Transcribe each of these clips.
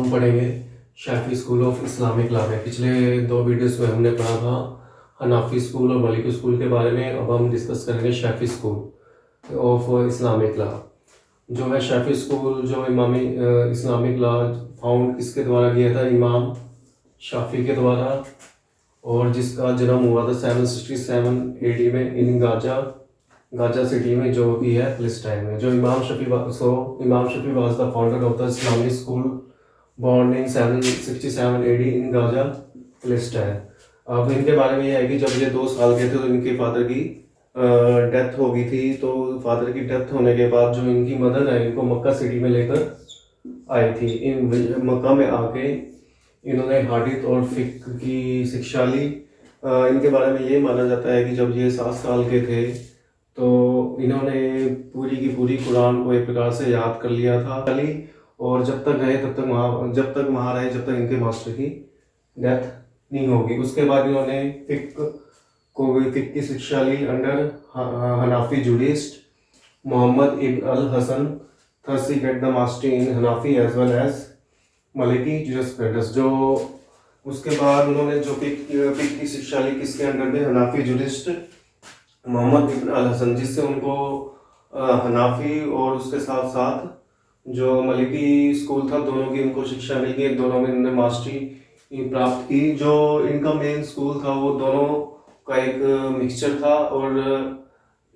हम पढ़ेंगे Shafi school of Islamic law में। पिछले 2 वीडियोस में हमने पढ़ा था हनाफी स्कूल और मलिकी स्कूल के बारे में। अब हम डिस्कस करेंगे Shafi school of Islamic law. जो है शाफी स्कूल जो इमामी इस्लामिक लॉ फाउंड किसके द्वारा किया था? इमाम शाफी के द्वारा, और जिसका जन्म हुआ था 767 AD में इन गाजा सिटी में, जो भी है फिलिस्टाइन में। जो इमाम Shafi was the founder of the Islamic school born in 767 AD in Gaza Philistine. अब इनके बारे में ये है कि जब ये 2 साल के थे तो इनके फादर की डेथ हो गई थी। तो फादर की डेथ होने के बाद जो इनकी मदर है इनको मक्का सिटी में लेकर आई थी। इन मक्का में आके इन्होंने हादीस और फिक्र की शिक्षा ली। इनके बारे में ये माना जाता है कि जब ये 7 साल के थे तो इन्होंने पूरी की पूरी कुरान को एक प्रकार से याद कर लिया था। और जब तक रहे तब तक वहाँ रहे जब तक इनके मास्टर की डेथ नहीं होगी। उसके बाद इन्होंने फिक्र की शिक्षा ली under Hanafi jurist Muhammad ibn al Hasan. Thus he get the master in Hanafi as well as Maliki jurisprudence. जो उसके बाद उन्होंने जो फिक्र की शिक्षा ली किसके अंडर में? Hanafi jurist Muhammad ibn al Hasan, जिससे उनको हनाफी और उसके साथ साथ जो मलिकी स्कूल था दोनों की उनको शिक्षा मिल गई। दोनों में इन्होंने मास्टरी प्राप्त की। जो इनका मेन स्कूल था वो दोनों का एक मिक्सचर था। और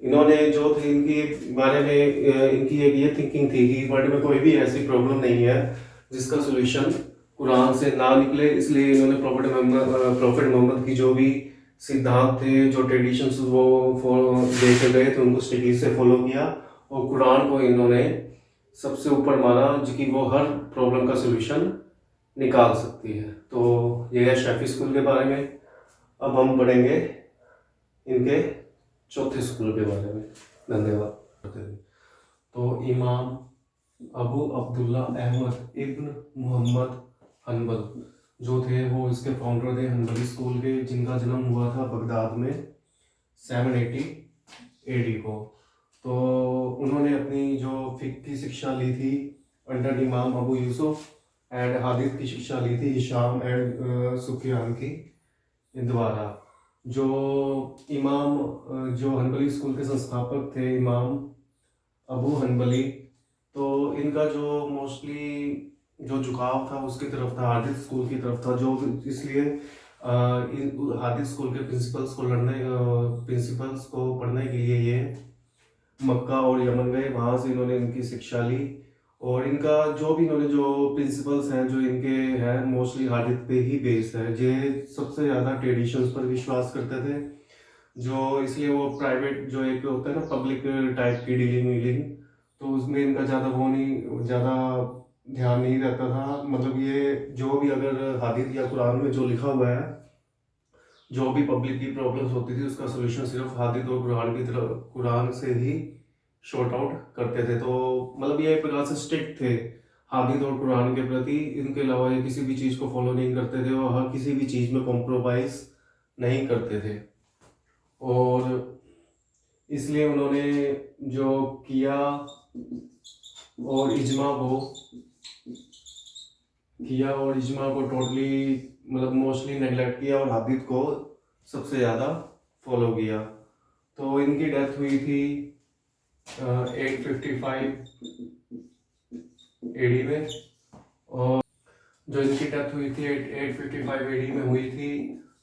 इन्होंने जो थे इनके बारे में इनकी एक ये थिंकिंग थी कि वर्ल्ड में कोई भी ऐसी प्रॉब्लम नहीं है जिसका सोल्यूशन कुरान से ना निकले। इसलिए इन्होंने प्रॉफिट मोहम्मद की जो भी सिद्धांत थे, जो ट्रेडिशंस वो देखे गए थे, उनको स्ट्रिक्टली से फॉलो किया। और कुरान को इन्होंने सबसे ऊपर माना कि वो हर प्रॉब्लम का सोल्यूशन निकाल सकती है। तो ये है शाफी स्कूल के बारे में। अब हम पढ़ेंगे इनके चौथे स्कूल के बारे में। धन्यवाद। तो इमाम अबू अब्दुल्ला अहमद इब्न मोहम्मद हनबल जो थे वो इसके फाउंडर थे हनबली स्कूल के, जिनका जन्म हुआ था बगदाद में 780 AD को। तो उन्होंने अपनी जो फिक्र की शिक्षा ली थी अंडर इमाम अबू यूसुफ एंड हादिस की शिक्षा ली थी हिशाम एंड सुफियान की द्वारा। जो इमाम जो हनबली स्कूल के संस्थापक थे इमाम अबू हनबली, तो इनका जो मोस्टली जो झुकाव था उसकी तरफ था, हादिस स्कूल की तरफ था। जो इसलिए हादिस स्कूल के प्रिंसिपल्स को पढ़ने के लिए ये मक्का और यमन गए। वहाँ से इन्होंने इनकी शिक्षा ली। और इनका जो भी इन्होंने जो प्रिंसिपल्स हैं जो इनके हैं मोस्टली हादिस पे ही बेस्ड है। ये सबसे ज़्यादा ट्रेडिशंस पर विश्वास करते थे, जो इसलिए वो प्राइवेट जो एक होता है ना पब्लिक टाइप की डीलिंग, तो उसमें इनका ज़्यादा ध्यान नहीं रहता था। मतलब ये जो भी अगर हादिस या कुरान में जो लिखा हुआ है, जो भी पब्लिक की प्रॉब्लम्स होती थी उसका सोल्यूशन सिर्फ हादिस और कुरान से ही शॉर्ट आउट करते थे। तो मतलब ये एक प्रकार से स्ट्रिक्ट थे हादिस और कुरान के प्रति। इनके अलावा ये किसी भी चीज़ को फॉलो नहीं करते थे और हर किसी भी चीज़ में कॉम्प्रोमाइज़ नहीं करते थे। और इसलिए उन्होंने जो किया और इज्मा को टोटली मतलब मोस्टली नेगलेक्ट किया और हादिस को सबसे ज़्यादा फॉलो किया। तो इनकी डेथ हुई थी 855 AD में। और जो इनकी डेथ हुई थी 855 AD में हुई थी।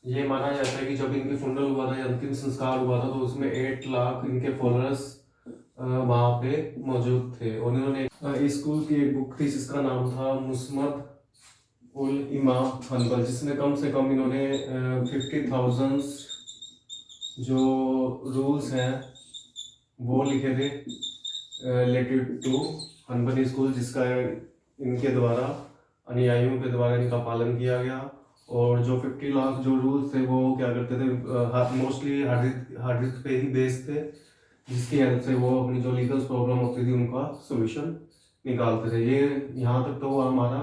ये माना जाता है कि जब इनकी फुंडल हुआ था या अंतिम संस्कार हुआ था तो उसमें 8 लाख इनके फॉलोअर्स वहाँ पे मौजूद थे। और इन्होंने इस स्कूल की एक बुक थी जिसका नाम था मुस्मद उल इमाम हनबल, जिसमें कम से कम इन्होंने 50,000 जो रूल्स हैं वो लिखे थे रिलेटेड टू हनबली स्कूल, जिसका इनके द्वारा अनुयायियों के द्वारा इनका पालन किया गया। और जो 50 लाख जो रूल्स थे वो क्या करते थे मोस्टली हादिस पे ही बेस्ड थे, जिसकी हेल्प से वो अपनी जो लीगल प्रॉब्लम होती थी उनका सोल्यूशन निकालते थे। ये यहाँ तक तो वो हमारा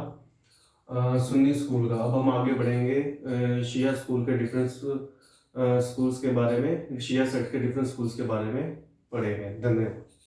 सुन्नी स्कूल का। अब हम आगे बढ़ेंगे शिया स्कूल के डिफरेंस स्कूल्स के बारे में, शिया सेक्ट के डिफरेंट स्कूल्स के बारे में पढ़ेंगे। धन्यवाद।